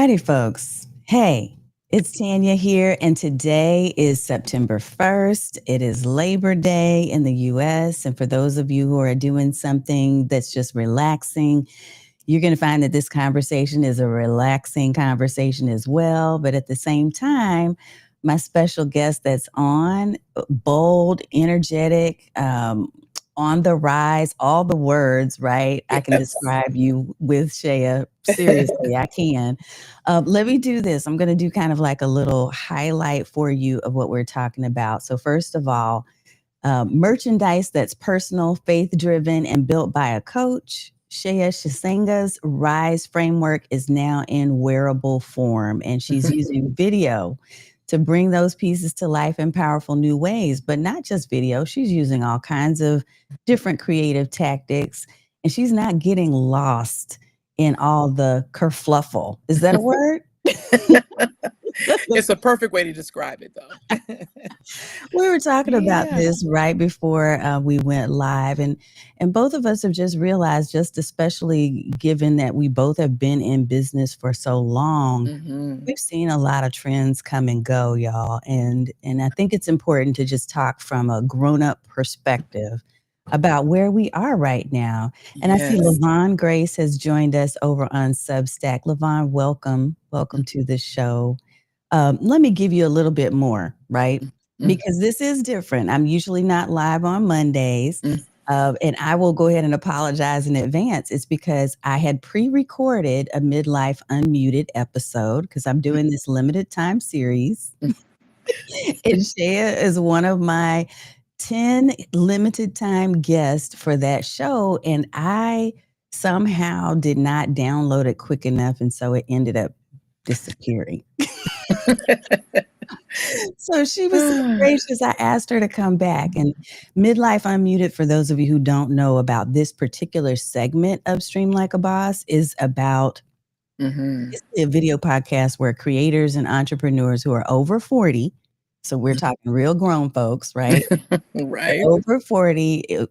righty, folks. Hey, it's Tanya here, and today is September 1st. It is Labor Day in the US. And for those of you who are doing something that's just relaxing, you're going to find that this conversation is a relaxing conversation as well. But at the same time, my special guest that's on, bold, energetic, on the rise, all the words, right? I can describe you with Sheya. Seriously, I can. Let me do this. I'm going to do kind of like a little highlight for you of what we're talking about. So first of all, merchandise that's personal, faith-driven, and built by a coach. Sheya Chisenga's RISE framework is now in wearable form, and she's using video to bring those pieces to life in powerful new ways. But not just video, she's using all kinds of different creative tactics, and she's not getting lost in all the kerfluffle. Is that a word? It's a perfect way to describe it, though. We were talking about this right before we went live, and both of us have just realized, just especially given that we both have been in business for so long, we've seen a lot of trends come and go, y'all. And I think it's important to just talk from a grown-up perspective about where we are right now. And I see LaVon Grace has joined us over on Substack. LaVon, welcome to the show. Let me give you a little bit more, right? Because this is different. I'm usually not live on Mondays. And I will go ahead and apologize in advance. It's because I had pre-recorded a Midlife Unmuted episode because I'm doing this limited time series. And Sheya is one of my 10 limited time guests for that show. And I somehow did not download it quick enough. And so it ended up disappearing. So she was so gracious. I asked her to come back. And Midlife Unmuted, for those of you who don't know about this particular segment of Stream Like a Boss, is about it's a video podcast where creators and entrepreneurs who are over 40, so we're talking real grown folks, right? Right. Over 40,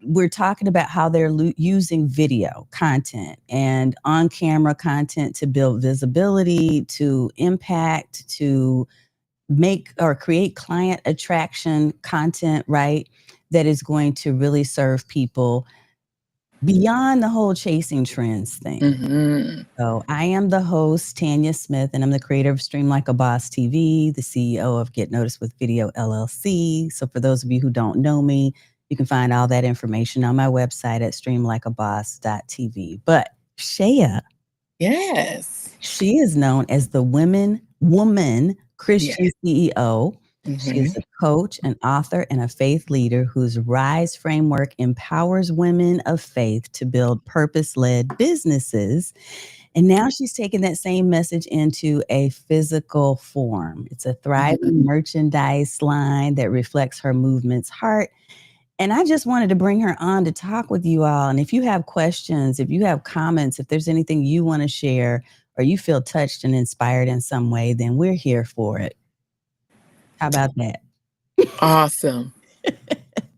we're talking about how they're using video content and on-camera content to build visibility, to impact, to make or create client attraction content, right? That is going to really serve people beyond the whole chasing trends thing. So I am the host, Tanya Smith, and I'm the creator of Stream Like a Boss TV, the CEO of Get Noticed with Video LLC. So for those of you who don't know me, you can find all that information on my website at streamlikeaboss.tv. But Sheya, she is known as the woman Christian CEO. She is a coach, an author, and a faith leader whose RISE framework empowers women of faith to build purpose-led businesses. And now she's taken that same message into a physical form. It's a thriving merchandise line that reflects her movement's heart. And I just wanted to bring her on to talk with you all. And if you have questions, if you have comments, if there's anything you want to share, or you feel touched and inspired in some way, then we're here for it. How about that? Awesome.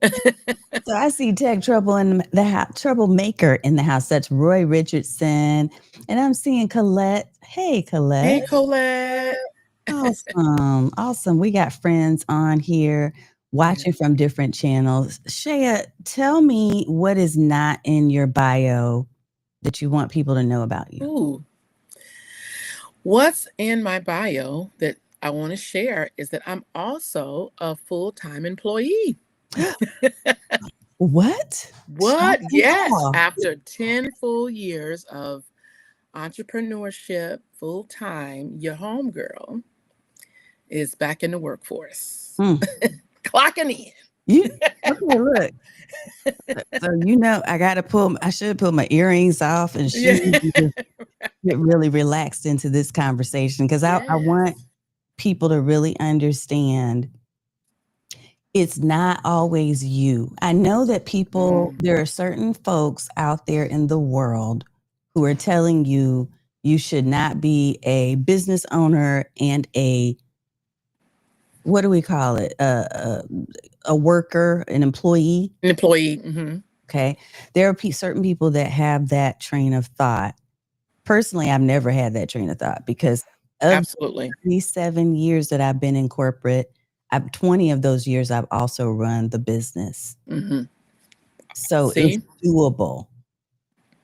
So I see Tech Trouble in the house, Troublemaker in the house. That's Roy Richardson. And I'm seeing Colette. Hey, Colette. Hey, Colette. Awesome. We got friends on here watching from different channels. Sheya, tell me what is not in your bio that you want people to know about you. Ooh. What's in my bio that I want to share is that I'm also a full-time employee. What? Yes. After 10 full years of entrepreneurship, full-time, your homegirl is back in the workforce. Clocking in. Okay, look. So I should pull my earrings off and get really relaxed into this conversation because I want people to really understand it's not always you. I know that there are certain folks out there in the world who are telling you you should not be a business owner and what do we call it? A worker, an employee? An employee. Okay. There are certain people that have that train of thought personally, I've never had that train of thought because of Absolutely. 37 years that I've been in corporate, 20 of those years I've also run the business. Mm-hmm. So it's See? doable.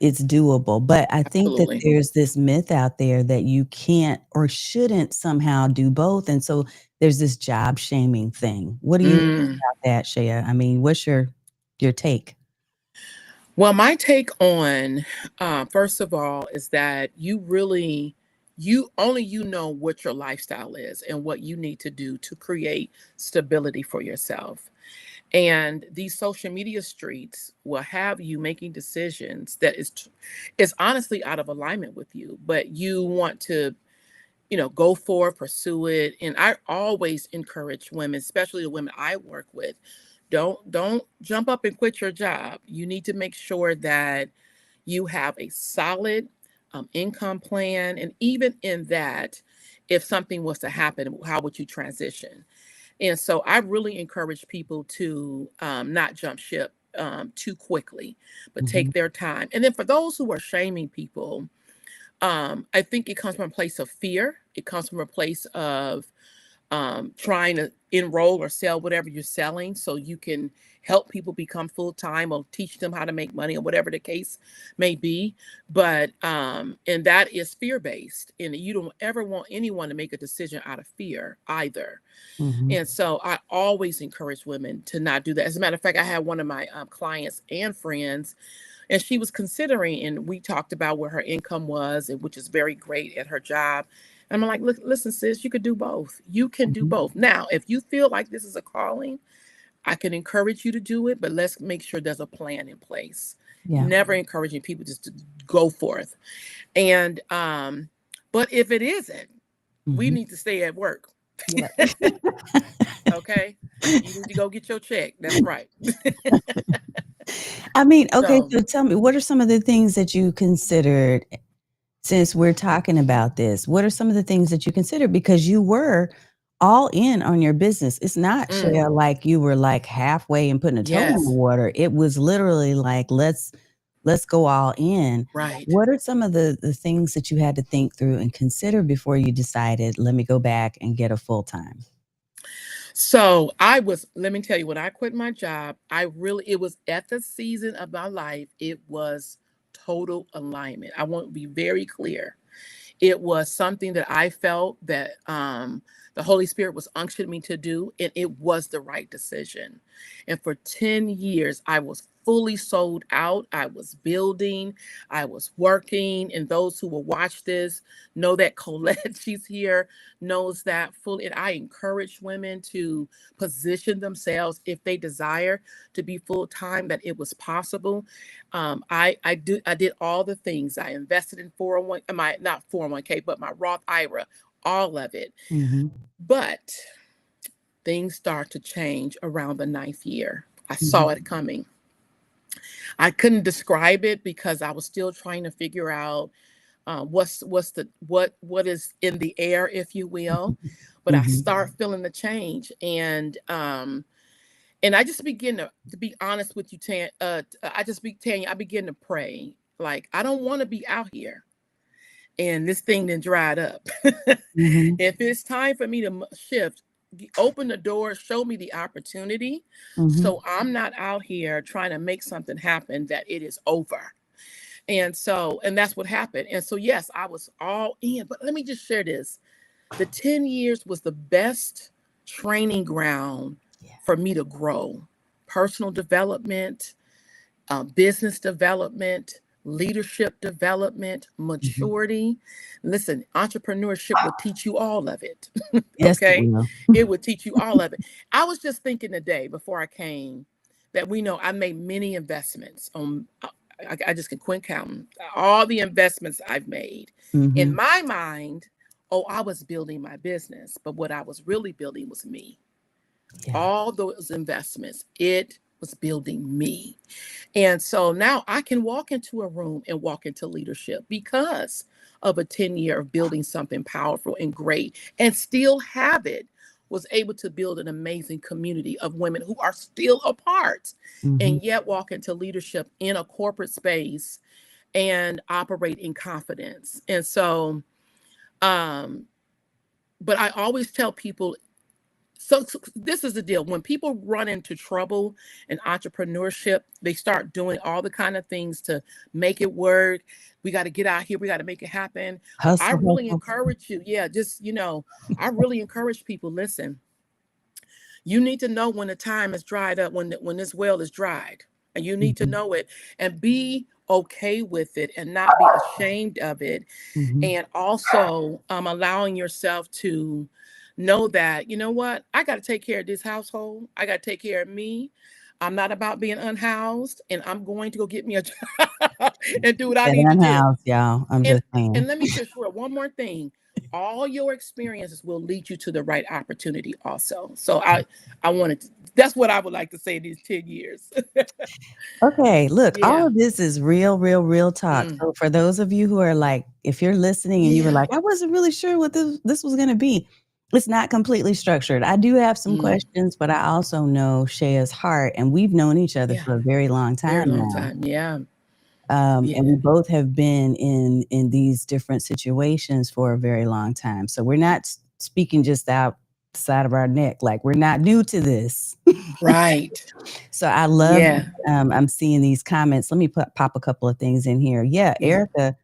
It's doable. But I think that Absolutely. there's this myth out there that you can't or shouldn't somehow do both. And so there's this job shaming thing. What do you think about that, Sheya? I mean, what's your take? Well, my take on, first of all, is that you know what your lifestyle is and what you need to do to create stability for yourself. And these social media streets will have you making decisions that is honestly out of alignment with you, but you want to, go for, pursue it. And I always encourage women, especially the women I work with, don't jump up and quit your job. You need to make sure that you have a solid income plan. And even in that, if something was to happen, how would you transition? And so I really encourage people to not jump ship too quickly, but take their time. And then for those who are shaming people, I think it comes from a place of fear. It comes from a place of trying to enroll or sell whatever you're selling so you can help people become full-time or teach them how to make money or whatever the case may be. But and that is fear-based, and you don't ever want anyone to make a decision out of fear either. And so I always encourage women to not do that. As a matter of fact, I had one of my clients and friends, and she was considering, and we talked about where her income was, and which is very great at her job. And I'm like, look, listen, sis, you could do both. You can do both. Now, if you feel like this is a calling, I can encourage you to do it, but let's make sure there's a plan in place. Yeah. Never encouraging people just to go forth. And but if it isn't, we need to stay at work. Yeah. Okay? You need to go get your check. That's right. I mean, okay, So, so tell me, what are some of the things that you considered since we're talking about this? What are some of the things that you considered? Because you were all in on your business. It's not, Sheya, like you were like halfway and putting a toe in the yes, water. It was literally like, let's go all in. right. What are some of the things that you had to think through and consider before you decided, let me go back and get a full-time? So let me tell you, when I quit my job, it was at the season of my life, it was total alignment. I want to be very clear. It was something that I felt that the Holy Spirit was unctioning me to do, and it was the right decision. And for 10 years, I was fully sold out. I was building, I was working, and those who will watch this know that Colette, she's here, knows that fully. And I encourage women to position themselves if they desire to be full-time, that it was possible. I did all the things. I invested in 401, not 401k, but my Roth IRA, all of it. But things start to change around the 9th year. I saw it coming. I couldn't describe it because I was still trying to figure out what is in the air, if you will. But I start feeling the change, and I just begin to be honest with you, Tanya. I begin to pray. Like, I don't want to be out here and this thing then dried up. If it's time for me to shift, open the door, show me the opportunity. So I'm not out here trying to make something happen that it is over. And that's what happened. And so, yes, I was all in. But let me just share this. The 10 years was the best training ground for me to grow. Personal development, business development, leadership development, maturity. Listen, entrepreneurship will teach you all of it. Yes, it Okay? will. It would teach you all of it. I was just thinking today before I came that I made many investments on. I just can quit counting all the investments I've made. In my mind, I was building my business, but what I was really building was me. Yeah. All those investments, it was building me. And so now I can walk into a room and walk into leadership because of a 10-year of building something powerful and great, and still have it. Was able to build an amazing community of women who are still apart and yet walk into leadership in a corporate space and operate in confidence. And so, but I always tell people, so this is the deal. When people run into trouble in entrepreneurship, they start doing all the kind of things to make it work. We got to get out here. We got to make it happen. I Hustle, really hustle. encourage you. Yeah, just, I really encourage people, listen, you need to know when the time is dried up, when this well is dried, and you need to know it and be okay with it and not be ashamed of it. And also allowing yourself to know that, you know what, I got to take care of this household. I got to take care of me. I'm not about being unhoused, and I'm going to go get me a job and do what I That need to do. unhoused, y'all. I'm And just saying. and let me just share one more thing. All your experiences will lead you to the right opportunity also. So I wanted to, that's what I would like to say these 10 years. Okay, look, all Yeah. of this is real, real, real talk. Mm. So for those of you who are like, if you're listening and you were Yeah. like, I wasn't really sure what this was going to be, it's not completely structured. I do have some questions, but I also know Shea's heart, and we've known each other Yeah. for a very long Very time long now. time. Yeah. And we both have been in these different situations for a very long time. So we're not speaking just outside of our neck. Like, we're not new to this. Right. So I love, Yeah. I'm seeing these comments. Let me pop a couple of things in here. Yeah, Erica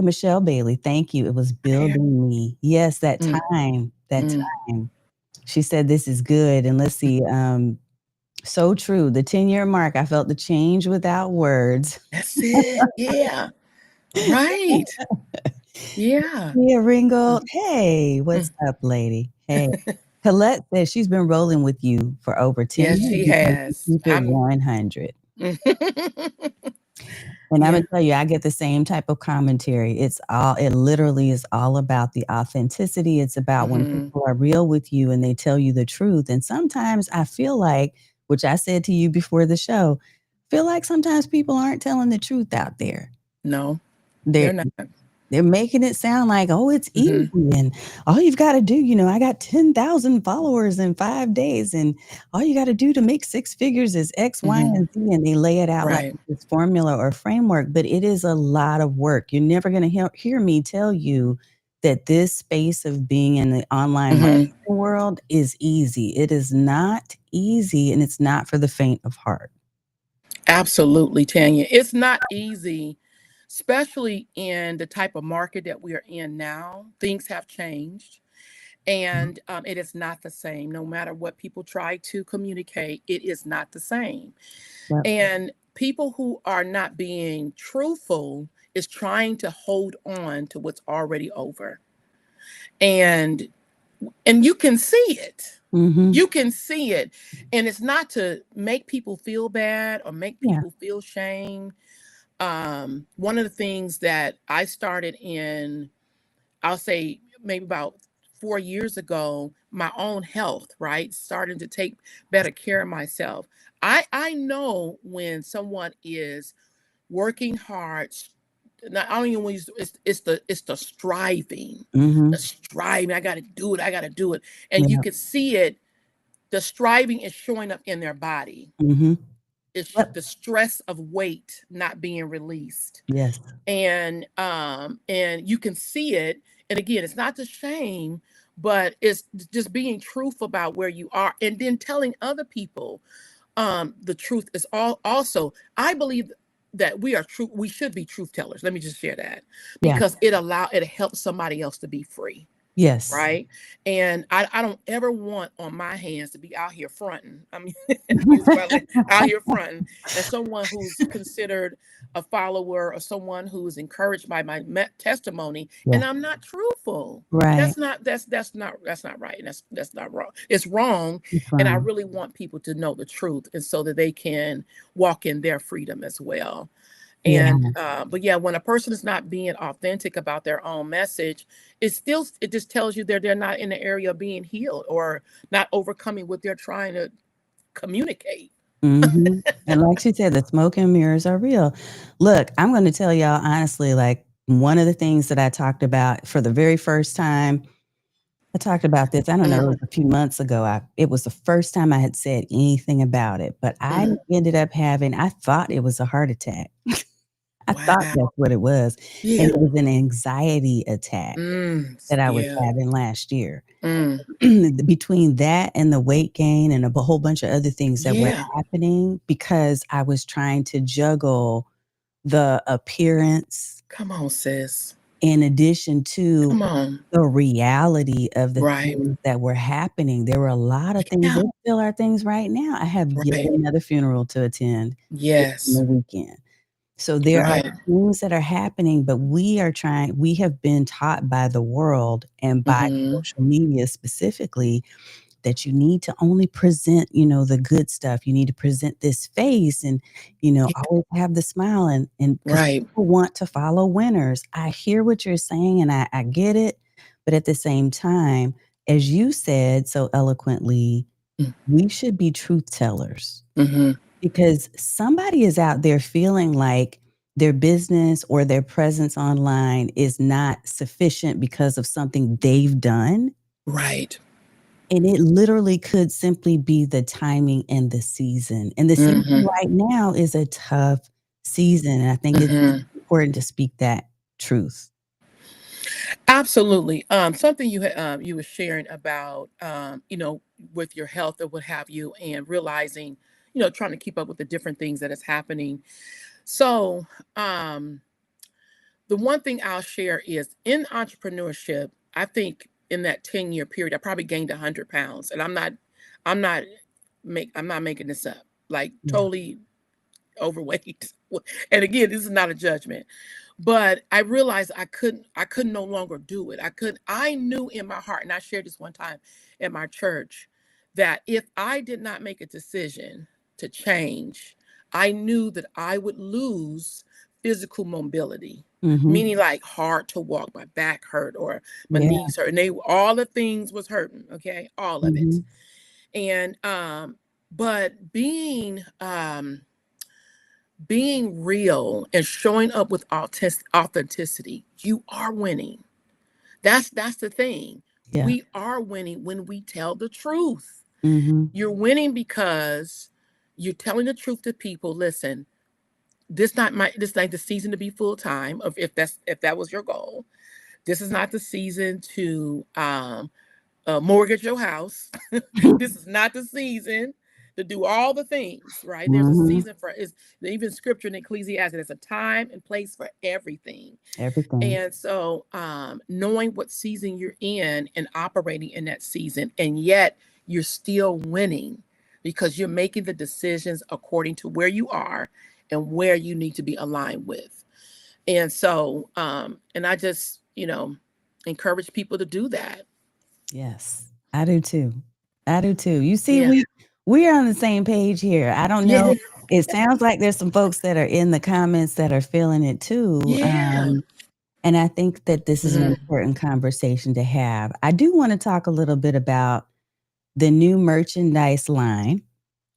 Michelle Bailey, thank you. It was building me. Yes, that time. She said, this is good. And let's see, so true. The 10-year mark, I felt the change without words. That's it. Yeah. Right. Yeah. Yeah, Ringo. Hey, what's up, lady? Hey. Colette says she's been rolling with you for over 10 Yes, years. she Because has. you keep it 100. And I'm Yeah. gonna tell you, I get the same type of commentary. It literally is all about the authenticity. It's about when people are real with you and they tell you the truth. And sometimes I feel like, which I said to you before the show, feel like sometimes people aren't telling the truth out there. No, they're not. They're making it sound like, oh, it's easy, and all you've got to do, I got 10,000 followers in 5 days, and all you got to do to make 6 figures is X, Y, and Z, and they lay it out like this formula or framework, but it is a lot of work. You're never going to hear me tell you that this space of being in the online marketing world is easy. It is not easy, and it's not for the faint of heart. Absolutely, Tanya. It's not easy, especially in the type of market that we are in now. Things have changed, and it is not the same. No matter what people try to communicate, it is not the same. Yep. And people who are not being truthful is trying to hold on to what's already over. And you can see it. You can see it. And it's not to make people feel bad or make people feel shame. One of the things that I started in, I'll say maybe about 4 years ago, my own health, right? Starting to take better care of myself. I know when someone is working hard, not only when it's the striving, the striving. I got to do it. I got to do it, and you could see it. The striving is showing up in their body. It's the stress of weight not being released. Yes, and you can see it. And again, it's not to shame, but it's just being truthful about where you are, and then telling other people the truth is also. I believe that we should be truth tellers. Let me just share that, because it helps somebody else to be free. Yes. Right. And I don't ever want on my hands to be out here fronting. I mean, out here fronting, and someone who's considered a follower or someone who's encouraged by my testimony, and I'm not truthful. Right. That's not right. And that's not wrong. It's wrong. And I really want people to know the truth, and so that they can walk in their freedom as well. And but yeah, when a person is not being authentic about their own message, it just tells you they're not in the area of being healed or not overcoming what they're trying to communicate. And like she said, the smoke and mirrors are real. Look, I'm going to tell y'all honestly, like, one of the things that I talked about for the very first time, I talked about this, I don't know, it was a few months ago. It was the first time I had said anything about it, but I ended up I thought it was a heart attack. I thought Wow. that's what it was. Yeah. And it was an anxiety attack that I was Yeah. having last year. Mm. Between that and the weight gain and a whole bunch of other things that were Yeah. happening, because I was trying to juggle the appearance Come on, sis. in addition to Come on. the reality of the Right. things that were happening. There were a lot of things. Yeah. There still are things right now. I have yet Right. another funeral to attend on Yes. the weekend. So there are Right. things that are happening, but we have been taught by the world and by social media specifically that you need to only present, the good stuff. You need to present this face and, Yeah. always have the smile and because Right. people want to follow winners. I hear what you're saying and I get it. But at the same time, as you said so eloquently, we should be truth tellers because somebody is out there feeling like their business or their presence online is not sufficient because of something they've done. Right. And it literally could simply be the timing and the season. And the season right now is a tough season. And I think it's important to speak that truth. Absolutely. Something you were sharing about, with your health or what have you, and realizing, trying to keep up with the different things that is happening. So, the one thing I'll share is in entrepreneurship, I think in that 10-year period, I probably gained 100 pounds, and I'm not making this up. Like totally overweight. And again, this is not a judgment, but I realized I couldn't no longer do it. I knew in my heart, and I shared this one time at my church, that if I did not make a decision to change, I knew that I would lose physical mobility, meaning like hard to walk, my back hurt or my knees hurt, and all the things was hurting. Okay, all of it. And but being real and showing up with authenticity, you are winning. That's the thing. Yeah. We are winning when we tell the truth. Mm-hmm. You're winning because you're telling the truth to people. Listen, this not the season to be full time. If that was your goal, this is not the season to mortgage your house. This is not the season to do all the things, right? There's a season for even scripture in Ecclesiastes. There's a time and place for everything. Everything. And so knowing what season you're in and operating in that season, and yet you're still winning because you're making the decisions according to where you are and where you need to be aligned with. And so, and I just, encourage people to do that. Yes, I do too. I do too. You see, we are on the same page here. I don't know. It sounds like there's some folks that are in the comments that are feeling it too. And I think that this is an important conversation to have. I do want to talk a little bit about the new merchandise line.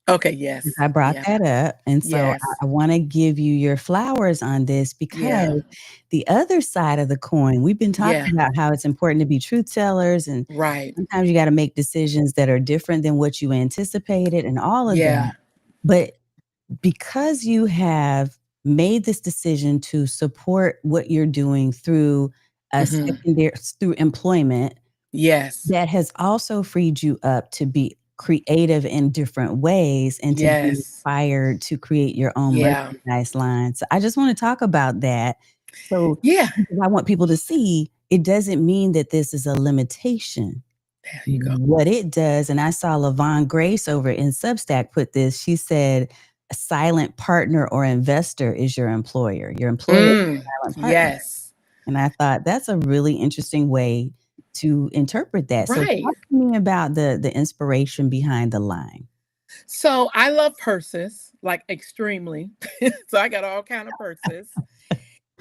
Okay, yes. I brought that up. And so Yes. I want to give you your flowers on this because the other side of the coin, we've been talking about how it's important to be truth tellers and sometimes you got to make decisions that are different than what you anticipated and all of that. But because you have made this decision to support what you're doing through a secondary, through employment, that has also freed you up to be creative in different ways and to be inspired to create your own merchandise line. So I just want to talk about that. So because I want people to see it doesn't mean that this is a limitation. There you go. What it does, and I saw LaVon Grace over in Substack put this, she said, a silent partner or investor is your employer. Your employer is a silent partner. Yes. And I thought that's a really interesting way to interpret that. So talk to me about the inspiration behind the line. So I love purses, like extremely. So I got all kind of purses.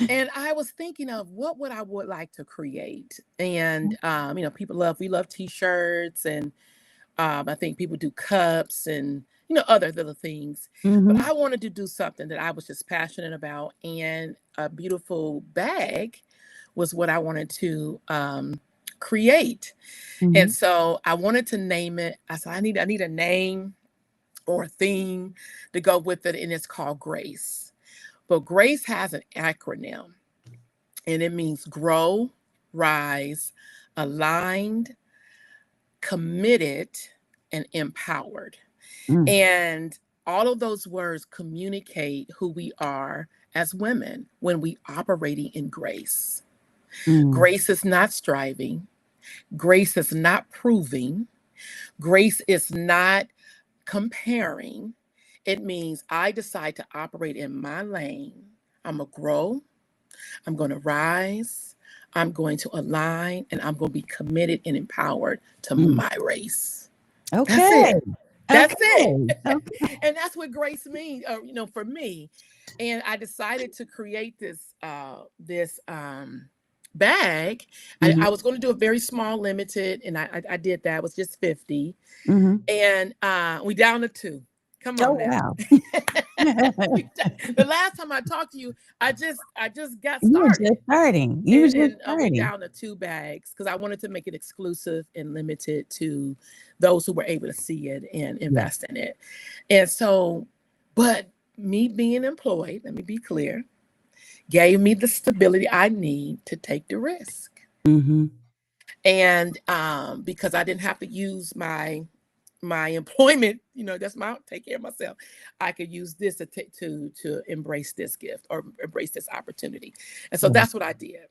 And I was thinking of what I would like to create. And we love t-shirts, and I think people do cups and other little things. But I wanted to do something that I was just passionate about, and a beautiful bag was what I wanted to create. And so I wanted to name it. I said I need a name or a theme to go with it, and it's called Grace. But GRACE has an acronym, and it means grow, rise, aligned, committed, and empowered. Mm, And all of those words communicate who we are as women when we operating in grace. mm, Grace is not striving. Grace is not proving. Grace is not comparing. It means I decide to operate in my lane. I'm going to grow. I'm going to rise. I'm going to align, and I'm going to be committed and empowered to mm. my race. That's Okay. it. That's it. Okay. Okay. And that's what grace means, for me. And I decided to create this bag. Mhm, I was going to do a very small, limited, and I did that. It was just 50, mhm. and we down to 2. Come Oh, on now. wow. The last time I talked to you, I just got You were started. just starting. You were just And we starting. down to 2 bags because I wanted to make it exclusive and limited to those who were able to see it and invest in it. And so, but me being employed, let me be clear, gave me the stability I need to take the risk. Mhm. And because I didn't have to use my employment, that's my take care of myself. I could use this to embrace this gift or embrace this opportunity. And so Yeah. that's what I did.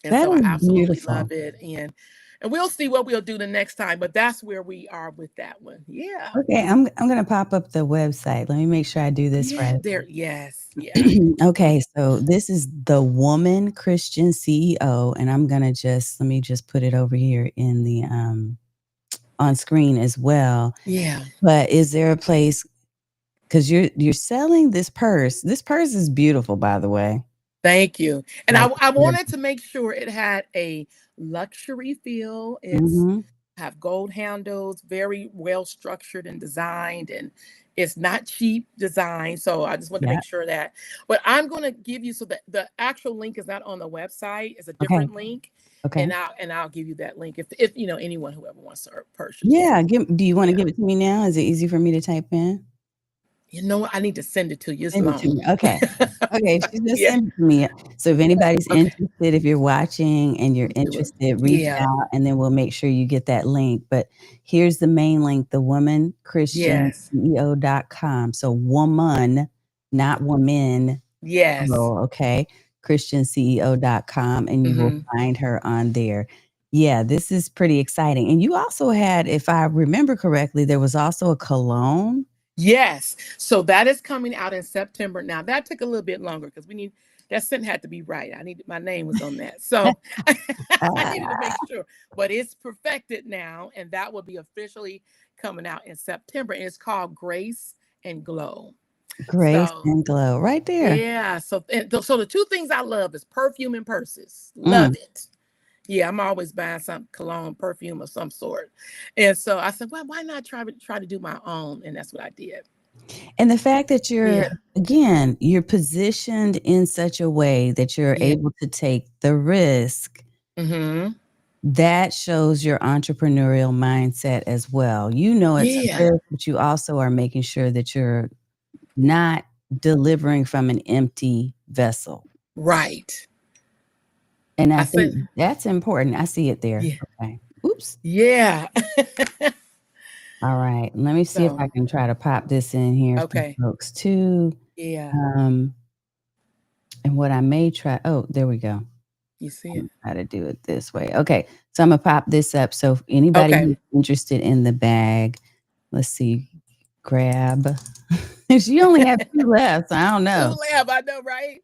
And That so I is absolutely beautiful. love it. And we'll see what we'll do the next time, but that's where we are with that one. Yeah. Okay, I'm gonna pop up the website. Let me make sure I do this Yeah, right. there. Yes. Yeah. Okay, so this is the Woman Christian CEO, and I'm gonna let me just put it over here in the on screen as well. Yeah. But is there a place, because you're selling this purse? This purse is beautiful, by the way. Thank you. And Like, I wanted to make sure it had a luxury feel. It's mm-hmm. have gold handles, very well structured and designed, and it's not cheap design. So I just wanted to Yeah. make sure that. But I'm going to give you, so that the actual link is not on the website; it's a Okay. different link, Okay. and I'll give you that link if anyone who ever wants to purchase. Yeah. Do you want to give it to me now? Is it easy for me to type in? You know what? I need to send it to you. It's Send it to long. me. Okay. Okay. She just Yeah. sent it to me. So if anybody's Okay. interested, if you're watching and you're Do it. interested, reach Yeah. out and then we'll make sure you get that link. But here's the main link, the Woman Christian Yes. CEO.com. So woman, not woman. Yes. Oh, okay. ChristianCEO.com, and you will find her on there. Yeah, this is pretty exciting. And you also had, if I remember correctly, there was also a cologne. Yes. So that is coming out in September. Now that took a little bit longer because that scent had to be right. My name was on that. So I needed to make sure, but it's perfected now. And that will be officially coming out in September. And it's called Grace and Glow. Grace So and Glow, right there. yeah. So the 2 things I love is perfume and purses. Love it. Yeah, I'm always buying some cologne, perfume of some sort. And so I said, well, why not try to do my own? And that's what I did. And the fact that you're positioned in such a way that you're able to take the risk, that shows your entrepreneurial mindset as well. You know it's a risk, but you also are making sure that you're not delivering from an empty vessel. Right. And I think that's important. I see it there. Yeah. Okay. Oops. Yeah. All right. Let me see if I can try to pop this in here for folks too. Yeah. And what I may try, there we go. You see it? How to do it this way. Okay. So I'm gonna pop this up. So if anybody who's interested in the bag, let's see, grab. She only has 2 left, so I don't know. 2 left, I know, right?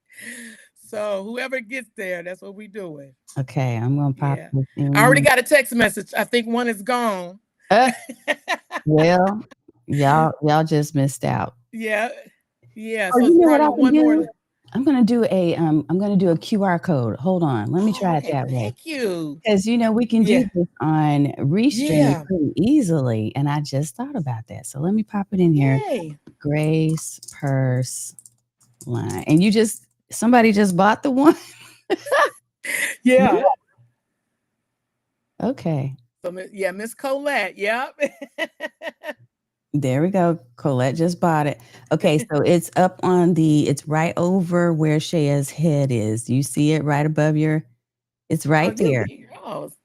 So whoever gets there, that's what we're doing. Okay, I'm gonna pop this in. I already got a text message. I think one is gone. Well, y'all just missed out. Yeah. Yeah. Oh, So you it's know what probably I can one do? more. I'm gonna do a QR code. Hold on, let me try it that way. Thank you. Because we can do this on Restream pretty easily, and I just thought about that. So let me pop it in here. Grace Purse Line, and somebody just bought the one. Yeah. Okay. So Miss Colette. Yep. There we go. Colette just bought it. Okay, so it's up on it's right over where Shea's head is. You see it right above it's right there.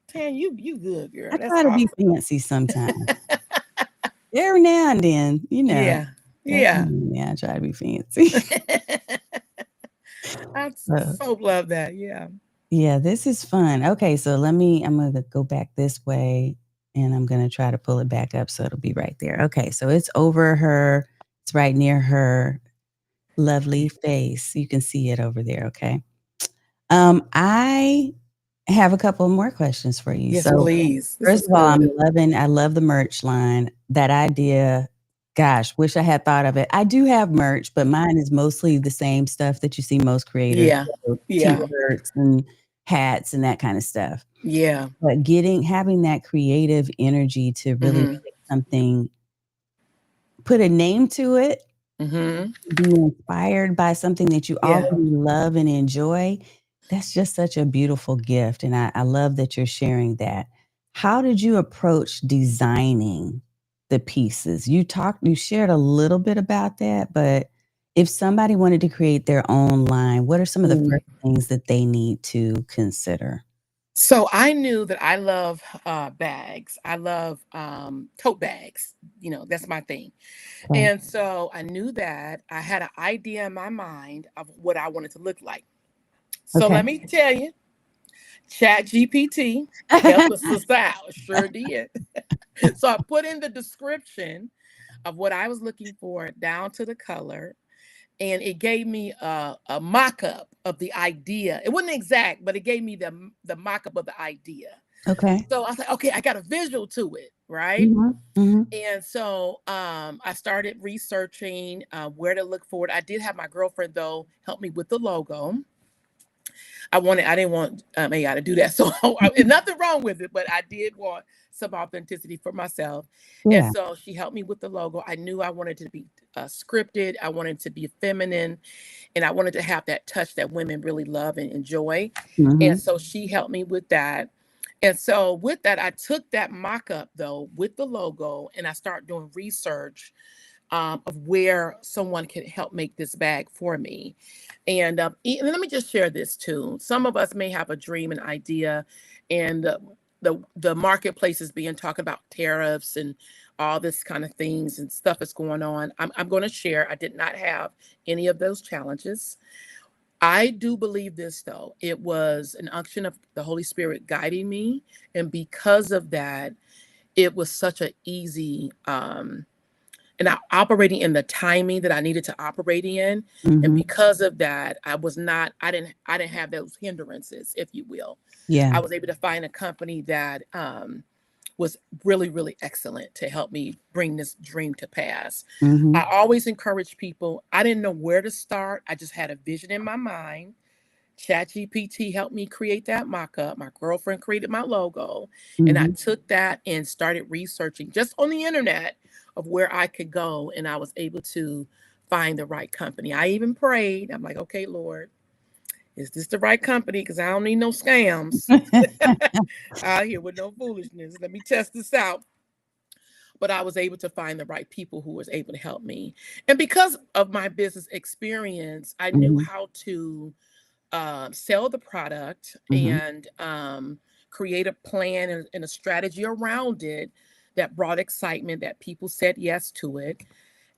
Tan, you good, girl. I That's try to be awesome. fancy sometimes. Every now and then, Yeah. Every Yeah. now and then I try to be fancy. I So, so love that. Yeah. yeah, this is fun. Okay, so I'm going to go back this way and I'm going to try to pull it back up so it'll be right there. Okay, so it's over her, it's right near her lovely face. You can see it over there, okay? I have a couple more questions for you. Yes, So, please. This first is of all, good. I love the merch line. That idea, gosh, wish I had thought of it. I do have merch, but mine is mostly the same stuff that you see most creators, Yeah. Yeah. t-shirts and hats and that kind of stuff. Yeah. But having that creative energy to really make something, put a name to it, be inspired by something that you Yeah. already love and enjoy, that's just such a beautiful gift. And I love that you're sharing that. How did you approach designing the pieces? You shared a little bit about that, but if somebody wanted to create their own line, what are some of the first things that they need to consider? So I knew that I love bags. I love tote bags. That's my thing. Okay. And so I knew that I had an idea in my mind of what I wanted to look like. So Okay. let me tell you, ChatGPT helped us sister out. Sure did. So I put in the description of what I was looking for down to the color. And it gave me a mock-up of the idea. It wasn't exact, but it gave me the mock-up of the idea. Okay. So I was like, okay, I got a visual to it, right? And so I started researching where to look for it. I did have my girlfriend, though, help me with the logo. I didn't want AI to do that. So nothing wrong with it, but I did want some authenticity for myself. And Yeah. so she helped me with the logo. I knew I wanted to be scripted. I wanted to be feminine, and I wanted to have that touch that women really love and enjoy. And so she helped me with that. And so with that, I took that mock-up though with the logo, and I started doing research of where someone could help make this bag for me. And let me just share this too. Some of us may have a dream and idea, and the marketplace is being talking about tariffs and all this kind of things and stuff is going on. I'm going to share. I did not have any of those challenges. I do believe this though. It was an unction of the Holy Spirit guiding me, and because of that, it was such an easy and I operating in the timing that I needed to operate in. And because of that, I didn't have those hindrances, if you will. Yeah. I was able to find a company that was really, really excellent to help me bring this dream to pass. I always encourage people. I didn't know where to start. I just had a vision in my mind. ChatGPT helped me create that mock-up. My girlfriend created my logo. And I took that and started researching just on the internet of where I could go. And I was able to find the right company. I even prayed. I'm like, okay, Lord, is this the right company? Because I don't need no scams out here with no foolishness. Let me test this out. But I was able to find the right people who was able to help me. And because of my business experience, I knew how to sell the product and create a plan and a strategy around it that brought excitement, that people said yes to it,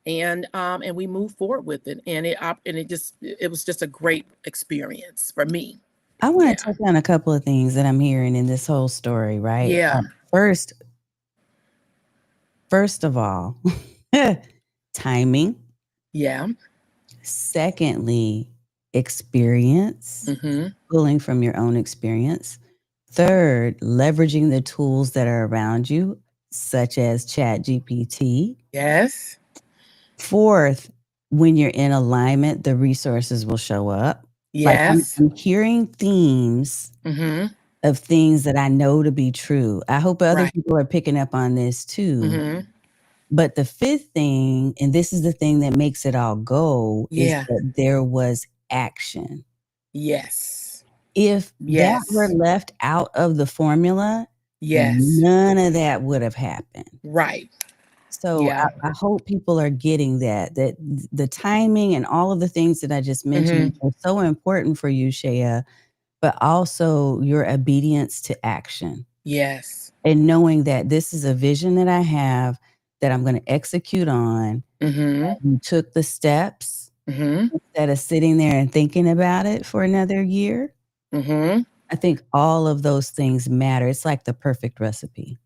and we moved forward with it, and it was just a great experience for me. I want to touch on a couple of things that I'm hearing in this whole story, right? Yeah. First of all, timing. Yeah. Secondly, experience, pulling from your own experience. Third, leveraging the tools that are around you, such as ChatGPT. Yes. Fourth, when you're in alignment, the resources will show up. Yes. I'm hearing themes of things that I know to be true. I hope other people are picking up on this too. But the fifth thing, and this is the thing that makes it all go, is that there was action. Yes. If that were left out of the formula, none of that would have happened. Right. So Yeah. I hope people are getting that the timing and all of the things that I just mentioned are so important for you, Sheya, but also your obedience to action. Yes. And knowing that this is a vision that I have that I'm going to execute on. You took the steps instead of sitting there and thinking about it for another year. I think all of those things matter. It's like the perfect recipe.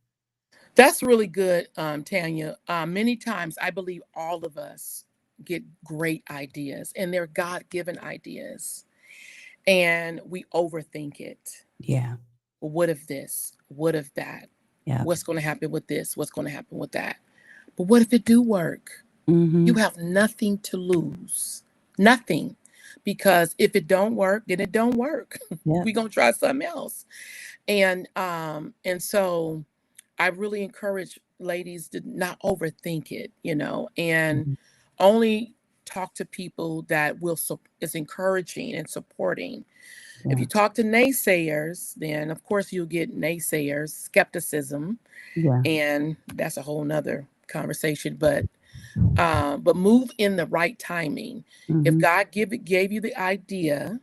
That's really good, Tanya. Many times I believe all of us get great ideas, and they're God-given ideas, and we overthink it. Yeah. Well, what if this? What if that? Yeah. What's going to happen with this? What's going to happen with that? But what if it do work? Mm-hmm. You have nothing to lose. Nothing. Because if it don't work, then it don't work. Yeah. We're going to try something else. And so I really encourage ladies to not overthink it, and only talk to people that is encouraging and supporting. Yeah. If you talk to naysayers, then of course you'll get naysayers, skepticism, Yeah. and that's a whole nother conversation. But move in the right timing. If God gave you the idea,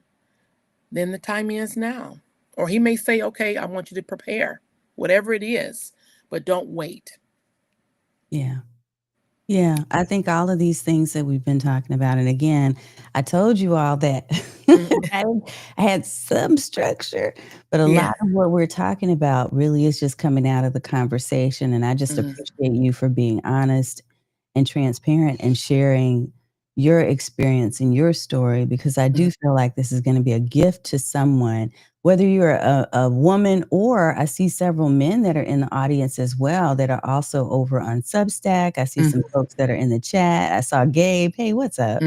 then the time is now. Or he may say, okay, I want you to prepare, whatever it is, but don't wait. Yeah. Yeah. I think all of these things that we've been talking about, and again, I told you all that I had some structure, but a lot of what we're talking about really is just coming out of the conversation. And I just appreciate you for being honest and transparent and sharing your experience and your story, because I do feel like this is going to be a gift to someone, whether you're a woman, or I see several men that are in the audience as well that are also over on Substack. I see some folks that are in the chat. I saw Gabe. Hey, what's up?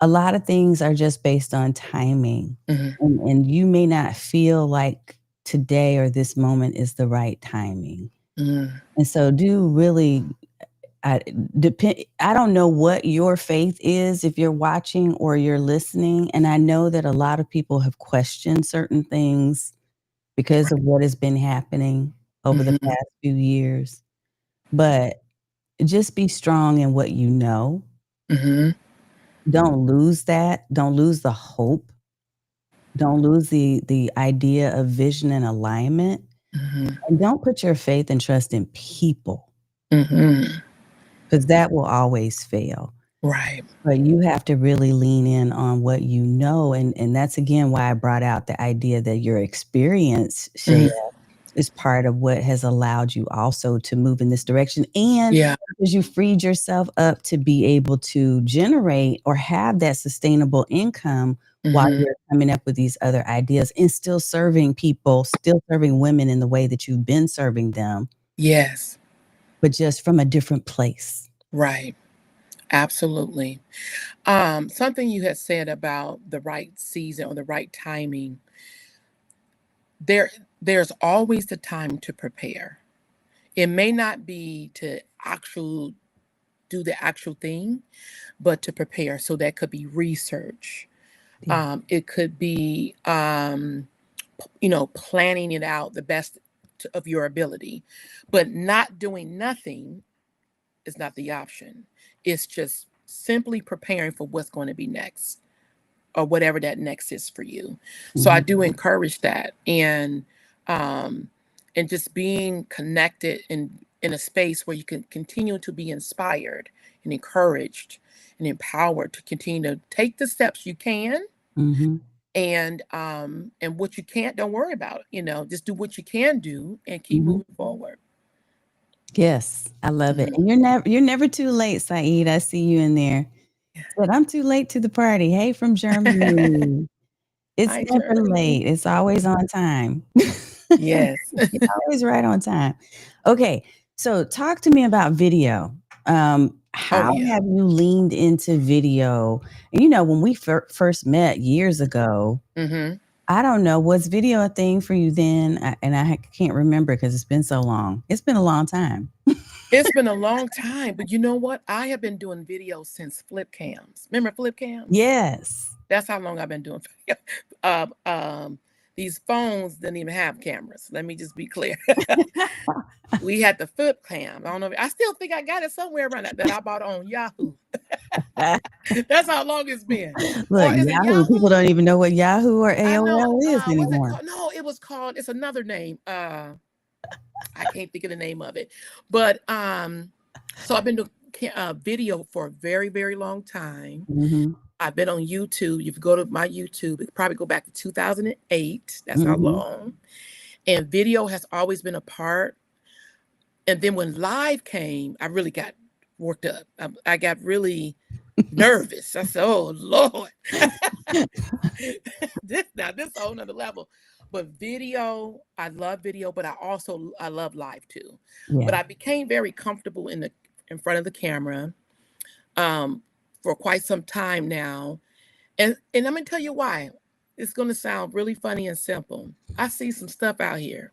A lot of things are just based on timing. And you may not feel like today or this moment is the right timing. And so do really I don't know what your faith is if you're watching or you're listening. And I know that a lot of people have questioned certain things because of what has been happening over the past few years. But just be strong in what you know. Don't lose that. Don't lose the hope. Don't lose the idea of vision and alignment. And don't put your faith and trust in people, because that will always fail. Right. But you have to really lean in on what you know. And that's, again, why I brought out the idea that your experience, Sheya, is part of what has allowed you also to move in this direction. And because you freed yourself up to be able to generate or have that sustainable income while you're coming up with these other ideas and still serving people, still serving women in the way that you've been serving them. Yes. But just from a different place. Right. Absolutely. Something you had said about the right season or the right timing. There's always the time to prepare. It may not be to do the actual thing, but to prepare. So that could be research. It could be, planning it out the best of your ability, but not doing nothing is not the option. It's just simply preparing for what's going to be next, or whatever that next is for you. So I do encourage that, and just being connected in a space where you can continue to be inspired and encouraged and empowered to continue to take the steps you can. And what you can't, don't worry about. Just do what you can do and keep moving forward. Yes, I love it. And you're never too late, Saeed. I see you in there. But I'm too late to the party. Hey, from Germany. It's Hi, never Germany. late. It's always on time. Yes. You're always right on time. Okay, so talk to me about video. How have you leaned into video? When we first met years ago, I don't know, was video a thing for you then? I can't remember because it's been so long. It's been a long time. It's been a long time, but you know what? I have been doing videos since flip cams. Remember flip cams? Yes. That's how long I've been doing video. The these phones didn't even have cameras. Let me just be clear. We had the flip cam. I don't know. I still think I got it somewhere around that I bought on Yahoo. That's how long it's been. Look, Yahoo, people don't even know what Yahoo or AOL is anymore. What's it called? No, it was called, it's another name. I can't think of the name of it. But so I've been doing video for a very, very long time. Mm-hmm. I've been on YouTube. You can go to my YouTube. It probably go back to 2008. That's how long. And video has always been a part. And then when live came, I really got worked up. I got really nervous. I said, "Oh Lord, this is a whole nother level." But video, I love video, but I love live too. Yeah. But I became very comfortable in front of the camera for quite some time now, and I'm gonna tell you why. It's gonna sound really funny and simple. I see some stuff out here.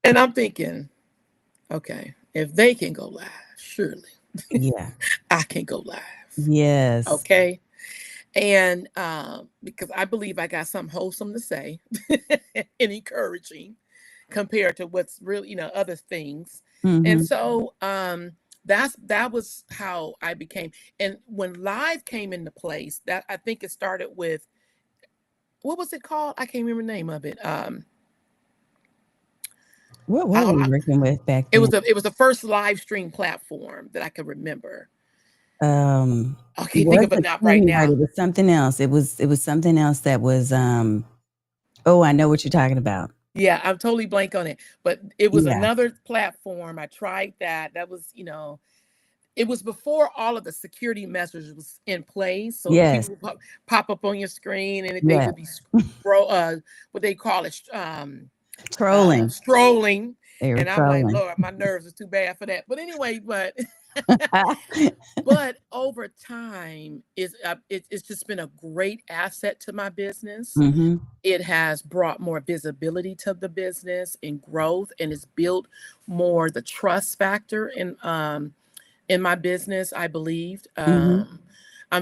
And I'm thinking, okay, if they can go live, surely I can go live. Yes. Okay. And because I believe I got something wholesome to say and encouraging compared to what's really, other things. And so that was how I became. And when live came into place, that I think it started with, what was it called? I can't remember the name of it. What were we working with back then? It was the first live stream platform that I could remember. I can't think of it right now. It was something else. It was something else that was oh, I know what you're talking about. Yeah, I'm totally blank on it. But it was another platform. I tried that. That was, it was before all of the security measures was in place. So people would pop up on your screen and they would be what they call it, strolling. And I'm like, Lord, my nerves are too bad for that. But anyway, but over time, it's just been a great asset to my business. It has brought more visibility to the business and growth, and it's built more the trust factor in my business, I believe. I'm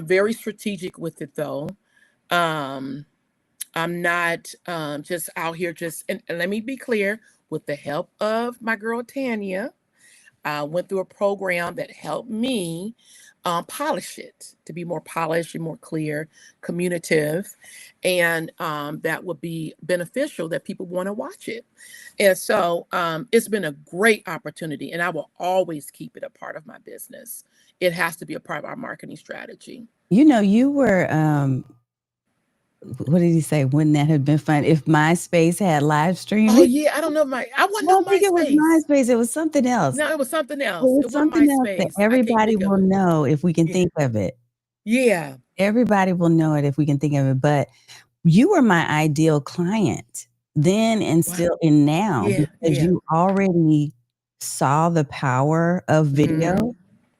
very strategic with it, though. I'm not just out here and let me be clear, with the help of my girl Tanya, I went through a program that helped me polish it to be more polished and more clear, communicative, and that would be beneficial, that people want to watch it. And so it's been a great opportunity, and I will always keep it a part of my business. It has to be a part of our marketing strategy. You were what did he say? Wouldn't that have been fun if MySpace had live streaming? Oh yeah, I don't know I don't think it was MySpace. It was something else. No, it was something else. It was something else that everybody will know if we can think of it. Yeah. Everybody will know it if we can think of it. But you were my ideal client then and still and now, because you already saw the power of video.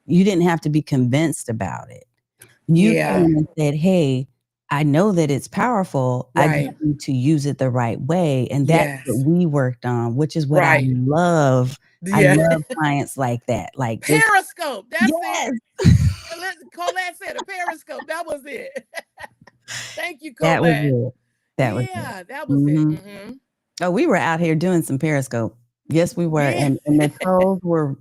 You didn't have to be convinced about it. You came and said, hey, I know that it's powerful. I just need to use it the right way. And that's what we worked on, which is what I love. I love clients like that. Like Periscope. That's it. Colette said a Periscope. That was it. Thank you, Colette. That was it. Oh, we were out here doing some Periscope. Yes, we were. And the trolls were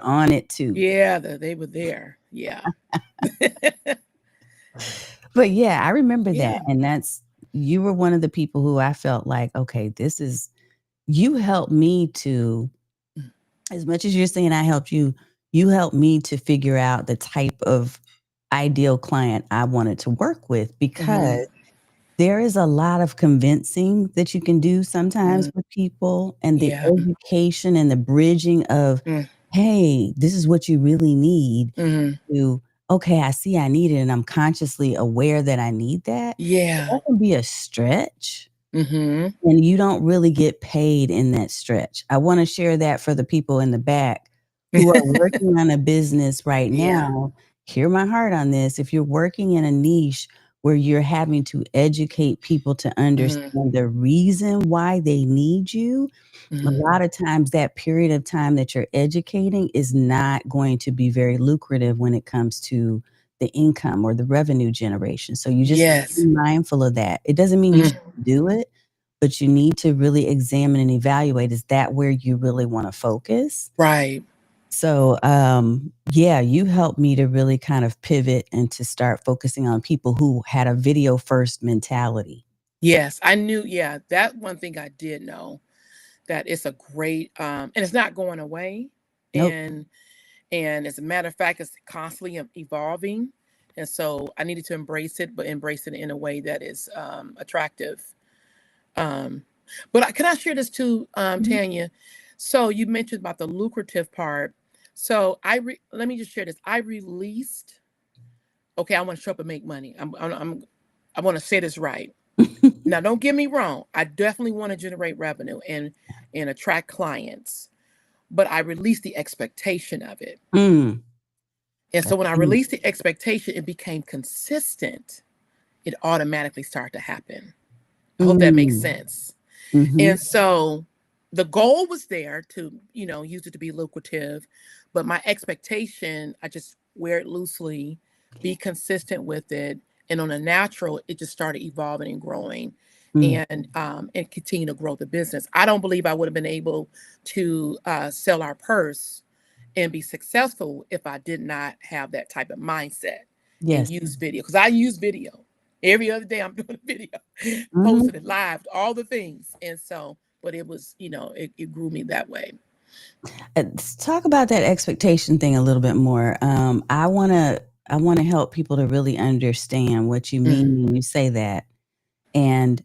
on it too. Yeah, they were there. Yeah. But I remember that. And you were one of the people who I felt like, okay, you helped me to, as much as you're saying I helped you, you helped me to figure out the type of ideal client I wanted to work with, because there is a lot of convincing that you can do sometimes with people, and the education and the bridging of, hey, this is what you really need to, okay, I see I need it, and I'm consciously aware that I need that. Yeah. That can be a stretch. And you don't really get paid in that stretch. I want to share that for the people in the back who are working on a business right now. Hear my heart on this. If you're working in a niche where you're having to educate people to understand the reason why they need you, a lot of times that period of time that you're educating is not going to be very lucrative when it comes to the income or the revenue generation. So you just Yes. be mindful of that. It doesn't mean you should do it, but you need to really examine and evaluate, is that where you really want to focus? Right. So, yeah, you helped me to really kind of pivot and to start focusing on people who had a video first mentality. Yes, I knew. Yeah, that one thing I did know, that it's a great, and it's not going away. Nope. And as a matter of fact, it's constantly evolving. And so I needed to embrace it, but embrace it in a way that is attractive. But can I share this too, Tanya? So you mentioned about the lucrative part. So let me just share this. I released. Okay, I want to show up and make money. I want to say this right. Now, don't get me wrong. I definitely want to generate revenue and attract clients, but I released the expectation of it. And so when I released the expectation, it became consistent. It automatically started to happen. I hope that makes sense. And so the goal was there to, use it to be lucrative, but my expectation, I just wear it loosely, be consistent with it. And on a natural, it just started evolving and growing and continue to grow the business. I don't believe I would have been able to sell our purse and be successful if I did not have that type of mindset and use video. Because I use video. Every other day I'm doing a video, posting it live, all the things. And so, but it was, it grew me that way. Let's talk about that expectation thing a little bit more. I want to help people to really understand what you mean when you say that. And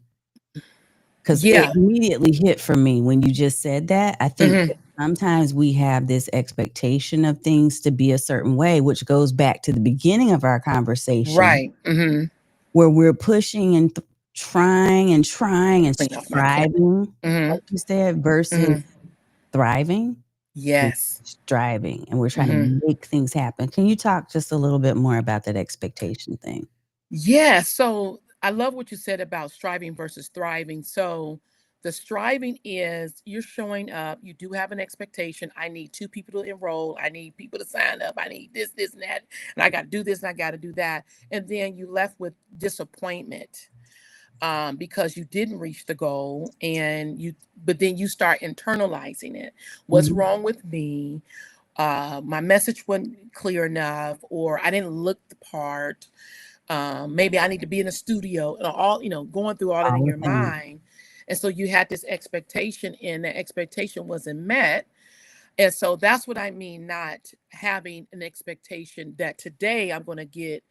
because it immediately hit for me when you just said that. I think sometimes we have this expectation of things to be a certain way, which goes back to the beginning of our conversation. Right. Where we're pushing and trying and striving, like you said, versus thriving. Yes. Striving, and we're trying to make things happen. Can you talk just a little bit more about that expectation thing? Yeah. So I love what you said about striving versus thriving. So the striving is you're showing up, you do have an expectation. I need 2 people to enroll. I need people to sign up. I need this, and that. And I got to do this and I got to do that. And then you left with disappointment because you didn't reach the goal but then you start internalizing it. What's wrong with me? My message wasn't clear enough, or I didn't look the part. Maybe I need to be in a studio, and all, going through all that in your mind. And so you had this expectation, and the expectation wasn't met. And so that's what I mean, not having an expectation that today I'm going to get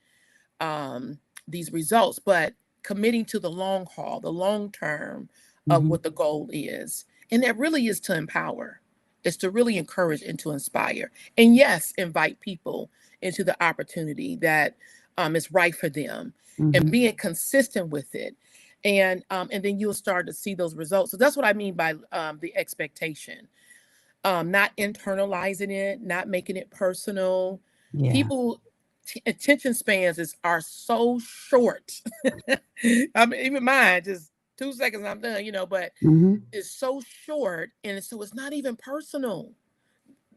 these results, but committing to the long haul, the long term of what the goal is. And that really is to empower. It's to really encourage and to inspire. And yes, invite people into the opportunity that is right for them, and being consistent with it. And then you'll start to see those results. So that's what I mean by the expectation. Not internalizing it, not making it personal. People attention spans are so short. I mean, even mine, just 2 seconds, I'm done, but it's so short. And so it's not even personal.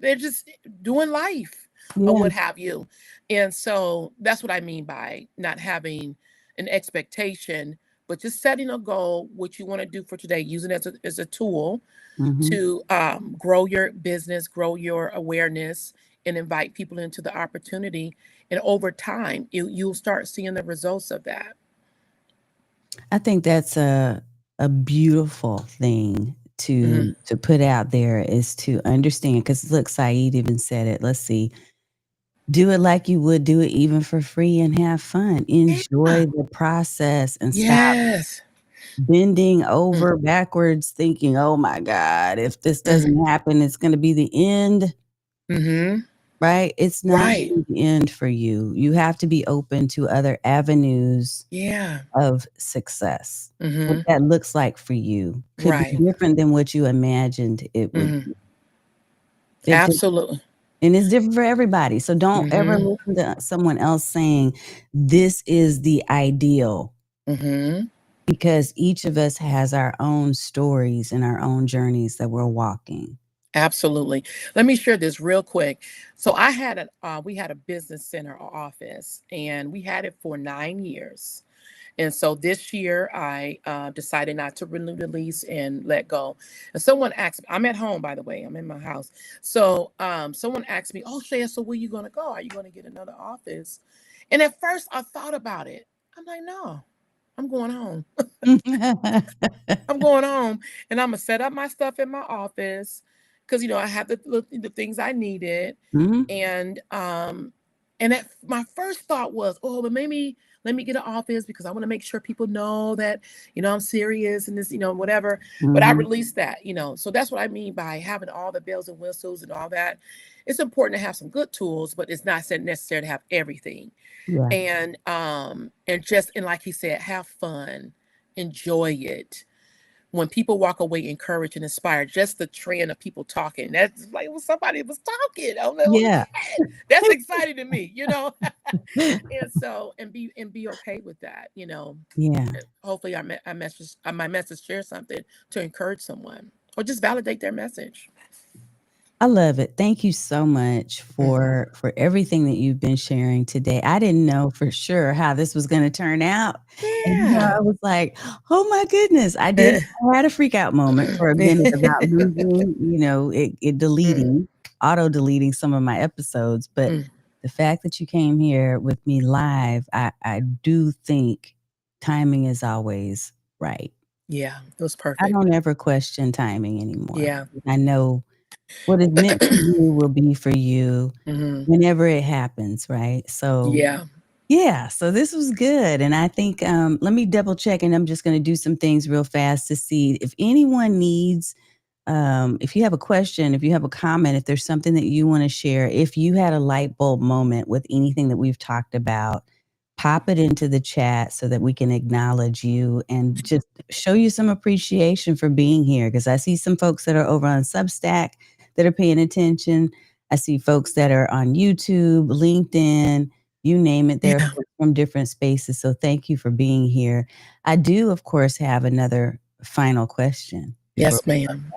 They're just doing life or what have you. And so that's what I mean by not having an expectation, but just setting a goal, what you want to do for today, using it as a tool to grow your business, grow your awareness, and invite people into the opportunity. And over time, you'll start seeing the results of that. I think that's a beautiful thing to put out there, is to understand. Because look, Saeed even said it. Let's see. Do it like you would do it even for free, and have fun. Enjoy the process and stop bending over backwards thinking, oh my God, if this doesn't happen, it's going to be the end. Right? It's not the end for you. You have to be open to other avenues of success. What that looks like for you could be different than what you imagined it would be. Absolutely. And it's different for everybody. So don't ever listen to someone else saying this is the ideal. Because each of us has our own stories and our own journeys that we're walking. Absolutely. Let me share this real quick. So we had a business center or office, and we had it for 9 years. And so this year I decided not to renew the lease and let go. And someone asked me, I'm at home, by the way, I'm in my house. So someone asked me, oh, Sheya, so where you going to go? Are you going to get another office? And at first I thought about it. I'm like, no, I'm going home. I'm going home, and I'm going to set up my stuff in my office because, I have the things I needed. Mhm. And my first thought was, oh, but maybe let me get an office because I want to make sure people know that, I'm serious and this, whatever. But I Mhm. released that, So that's what I mean by having all the bells and whistles and all that. It's important to have some good tools, but it's not necessary to have everything. Yeah. And like he said, have fun, enjoy it. When people walk away encouraged and inspired, just the trend of people talking, that's like, well, somebody was talking. I don't know. Yeah. That's exciting to me, and be okay with that. Yeah. Hopefully my message shares something to encourage someone or just validate their message. I love it. Thank you so much for everything that you've been sharing today. I didn't know for sure how this was going to turn out. And Yeah. I was like, "Oh my goodness." I had a freak out moment for a minute about losing, it deleting, auto deleting some of my episodes, but the fact that you came here with me live, I do think timing is always right. Yeah, it was I perfect. don't ever question timing anymore. Yeah. I know what is meant for you will be for you whenever it happens, right? So, Yeah. so this was good. And I think, let me double check, and I'm just going to do some things real fast to see if anyone needs, if you have a question, if you have a comment, if there's something that you want to share, if you had a light bulb moment with anything that we've talked about, pop it into the chat so that we can acknowledge you and just show you some appreciation for being here. Because I see some folks that are over on Substack that are paying attention. I see folks that are on YouTube, LinkedIn, you name it. They're from different spaces. So thank you for being here. I do, of course, have another final question. Yes, ma'am.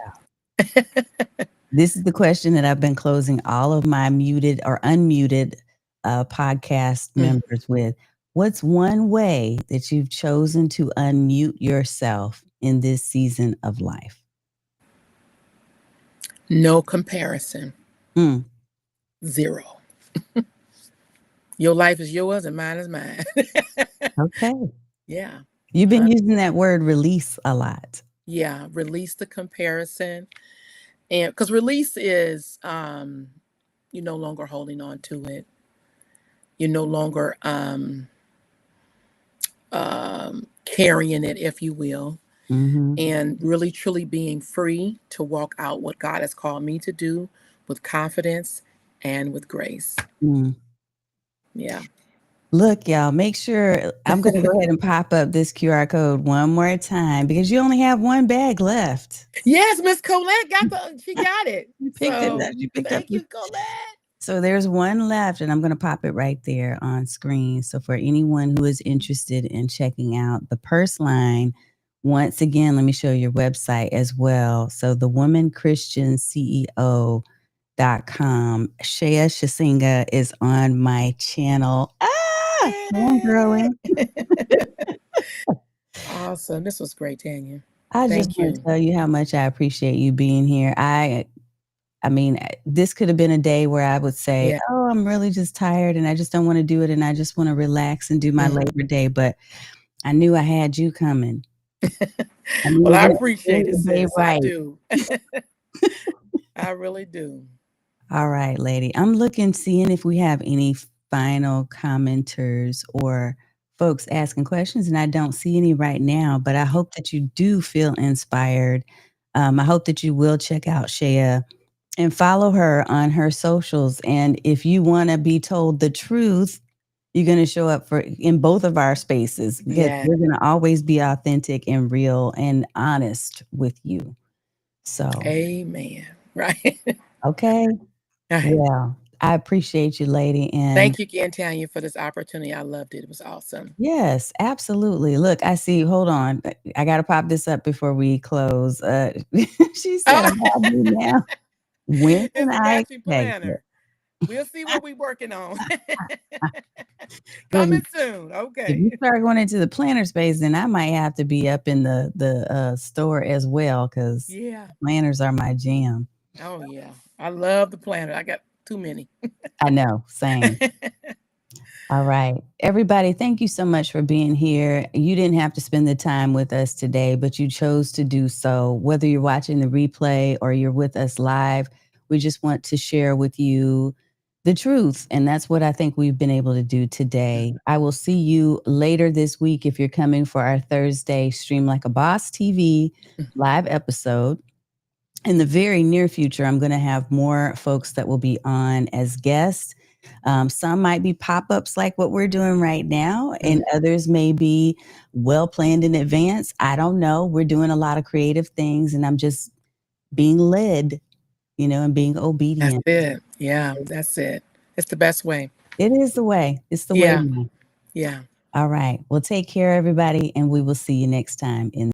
This is the question that I've been closing all of my muted or unmuted podcast members with. What's one way that you've chosen to unmute yourself in this season of life? No comparison. Zero. Your life is yours and mine is mine. Okay. Yeah. You've been using that word release a lot. Yeah. Release the comparison. And because release is you're no longer holding on to it. You're no longer carrying it, if you will. And really truly being free to walk out what God has called me to do with confidence and with grace. Yeah. Look, y'all, make sure I'm going to go ahead and pop up this QR code one more time because you only have one bag left. Yes, Miss Colette she got it. You picked it up. You picked thank up. you, Colette. So there's one left, and I'm going to pop it right there on screen. So for anyone who is interested in checking out the purse line, once again, let me show your website as well. So the womanchristianceo.com. Sheya Chisenga is on my channel. I'm growing. Awesome. This was great, Tanya. I just want to tell you how much I appreciate you being here. I mean, this could have been a day where I would say, oh, I'm really just tired and I just don't want to do it and I just want to relax and do my Labor Day. But I knew I had you coming. Well, I appreciate it, sis. I do. I really do. All right, lady. I'm seeing if we have any final commenters or folks asking questions, and I don't see any right now, but I hope that you do feel inspired. I hope that you will check out Sheya and follow her on her socials. And if you want to be told the truth, you're going to show up in both of our spaces because we're going to always be authentic and real and honest with you. So, amen. Right. Okay. Well, I appreciate you, lady. And thank you again, Tanya, for this opportunity. I loved it. It was awesome. Yes, absolutely. Look, I see. Hold on. I got to pop this up before we close. She said, I have you now. When It's can a I matching expect it? planner. We'll see what we're working on. Well, Coming soon. if you Okay. start going into the planner space, then I might have to be up in the store as well, because Yeah. planners are my jam. Oh yeah. I love the planner. I got too many. I know, same. All right. Everybody, thank you so much for being here. You didn't have to spend the time with us today, but you chose to do so. Whether you're watching the replay or you're with us live, we just want to share with you the truth. And that's what I think we've been able to do today. I will see you later this week if you're coming for our Thursday Stream Like a Boss TV live episode. In the very near future, I'm going to have more folks that will be on as guests. Some might be pop-ups like what we're doing right now, and others may be well planned in advance. I don't know. We're doing a lot of creative things, and I'm just being led, and being obedient. That's it. Yeah, that's it. It's the best way. It is the way. It's the way Yeah. now. Yeah. All right. Well, take care, everybody, and we will see you next time in